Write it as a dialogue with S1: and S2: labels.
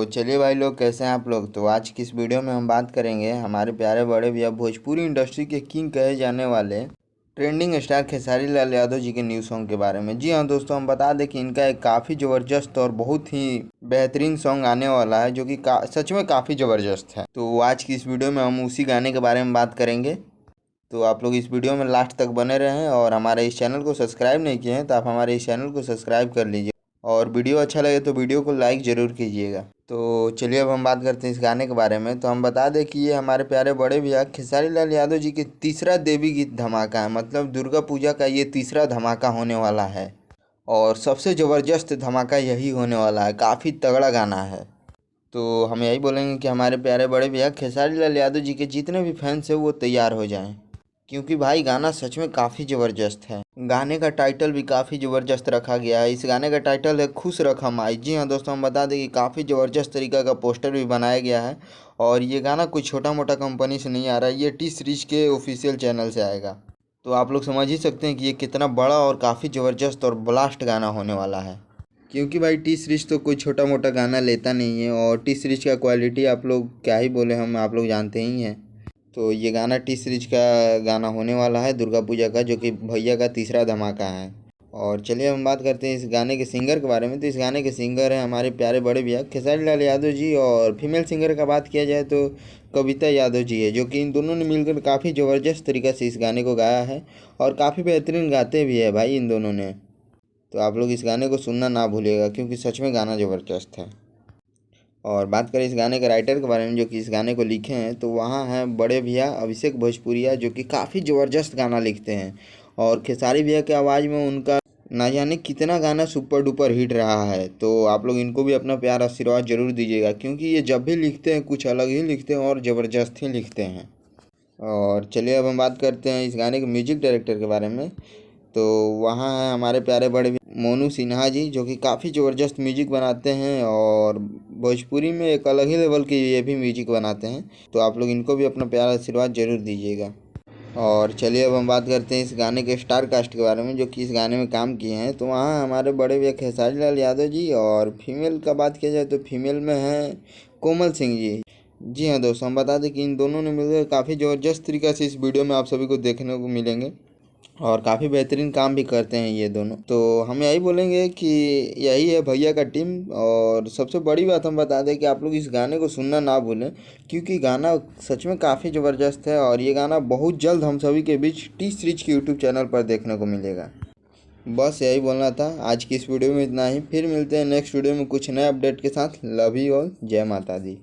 S1: चलिए भाई लोग, कैसे हैं आप लोग। तो आज की इस वीडियो में हम बात करेंगे हमारे प्यारे बड़े भैया भोजपुरी इंडस्ट्री के किंग कहे जाने वाले ट्रेंडिंग स्टार खेसारी लाल यादव जी के न्यू सॉन्ग के बारे में। जी हाँ दोस्तों, हम बता दें कि इनका एक काफ़ी ज़बरदस्त और बहुत ही बेहतरीन सॉन्ग आने वाला है जो कि सच में काफ़ी ज़बरदस्त है। तो आज की इस वीडियो में हम उसी गाने के बारे में बात करेंगे। तो आप लोग इस वीडियो में लास्ट तक बने रहें, और हमारे इस चैनल को सब्सक्राइब नहीं किए हैं तो आप हमारे इस चैनल को सब्सक्राइब कर लीजिए, और वीडियो अच्छा लगे तो वीडियो को लाइक ज़रूर कीजिएगा। तो चलिए अब हम बात करते हैं इस गाने के बारे में। तो हम बता दें कि ये हमारे प्यारे बड़े भैया खेसारी लाल यादव जी के तीसरा देवी गीत धमाका है, मतलब दुर्गा पूजा का ये तीसरा धमाका होने वाला है, और सबसे ज़बरदस्त धमाका यही होने वाला है। काफ़ी तगड़ा गाना है। तो हम यही बोलेंगे कि हमारे प्यारे बड़े भैया खेसारी लाल यादव जी के जितने भी फैंस हैं वो तैयार हो जाएं, क्योंकि भाई गाना सच में काफ़ी ज़बरदस्त है। गाने का टाइटल भी काफ़ी ज़बरदस्त रखा गया है। इस गाने का टाइटल है खुश रखम आई। जी हाँ दोस्तों, हम बता दें कि काफ़ी ज़बरदस्त तरीका का पोस्टर भी बनाया गया है, और ये गाना कोई छोटा मोटा कंपनी से नहीं आ रहा है, ये टी सीरीज के ऑफिशियल चैनल से आएगा। तो आप लोग समझ ही सकते हैं कि ये कितना बड़ा और काफ़ी ज़बरदस्त और ब्लास्ट गाना होने वाला है, क्योंकि भाई टी सीरीज तो कोई छोटा मोटा गाना लेता नहीं है, और टी सीरीज का क्वालिटी आप लोग क्या ही बोले, हम आप लोग जानते ही हैं। तो ये गाना टी सीरीज का गाना होने वाला है दुर्गा पूजा का, जो कि भैया का तीसरा धमाका है। और चलिए हम बात करते हैं इस गाने के सिंगर के बारे में। तो इस गाने के सिंगर हैं हमारे प्यारे बड़े भैया खेसारी लाल यादव जी, और फीमेल सिंगर का बात किया जाए तो कविता यादव जी है, जो कि इन दोनों ने मिलकर काफ़ी ज़बरदस्त तरीक़े से इस गाने को गाया है, और काफ़ी बेहतरीन गाते भी है भाई इन दोनों ने। तो आप लोग इस गाने को सुनना ना भूलिएगा, क्योंकि सच में गाना ज़बरदस्त है। और बात करें इस गाने के राइटर के बारे में जो कि इस गाने को लिखे हैं, तो वहाँ हैं बड़े भैया अभिषेक भोजपुरिया, जो कि काफ़ी ज़बरदस्त गाना लिखते हैं, और खेसारी भैया की आवाज़ में उनका ना जाने कितना गाना सुपर डुपर हिट रहा है। तो आप लोग इनको भी अपना प्यार आशीर्वाद ज़रूर दीजिएगा, क्योंकि ये जब भी लिखते हैं कुछ अलग ही लिखते हैं और ज़बरदस्त ही लिखते हैं। और चलिए अब हम बात करते हैं इस गाने के म्यूजिक डायरेक्टर के बारे में। तो वहाँ हैं हमारे प्यारे बड़े मोनू सिन्हा जी, जो कि काफ़ी ज़बरदस्त म्यूजिक बनाते हैं, और भोजपुरी में एक अलग ही लेवल की ये भी म्यूजिक बनाते हैं। तो आप लोग इनको भी अपना प्यारा आशीर्वाद ज़रूर दीजिएगा। और चलिए अब हम बात करते हैं इस गाने के स्टार कास्ट के बारे में जो कि इस गाने में काम किए हैं। तो वहाँ हमारे बड़े भैया खेसारी लाल यादव जी, और फीमेल का बात किया जाए तो फीमेल में हैं कोमल सिंह जी। जी हाँ दोस्तों, हम बता दें कि इन दोनों ने मिलकर काफ़ी ज़बरदस्त तरीक़े से इस वीडियो में आप सभी को देखने को मिलेंगे, और काफ़ी बेहतरीन काम भी करते हैं ये दोनों। तो हम यही बोलेंगे कि यही है भैया का टीम। और सबसे बड़ी बात हम बता दें कि आप लोग इस गाने को सुनना ना भूलें, क्योंकि गाना सच में काफ़ी ज़बरदस्त है, और ये गाना बहुत जल्द हम सभी के बीच टी सीरीज के यूट्यूब चैनल पर देखने को मिलेगा। बस यही बोलना था। आज की इस वीडियो में इतना ही। फिर मिलते हैं नेक्स्ट वीडियो में कुछ नए अपडेट के साथ। Love you all. जय माता दी।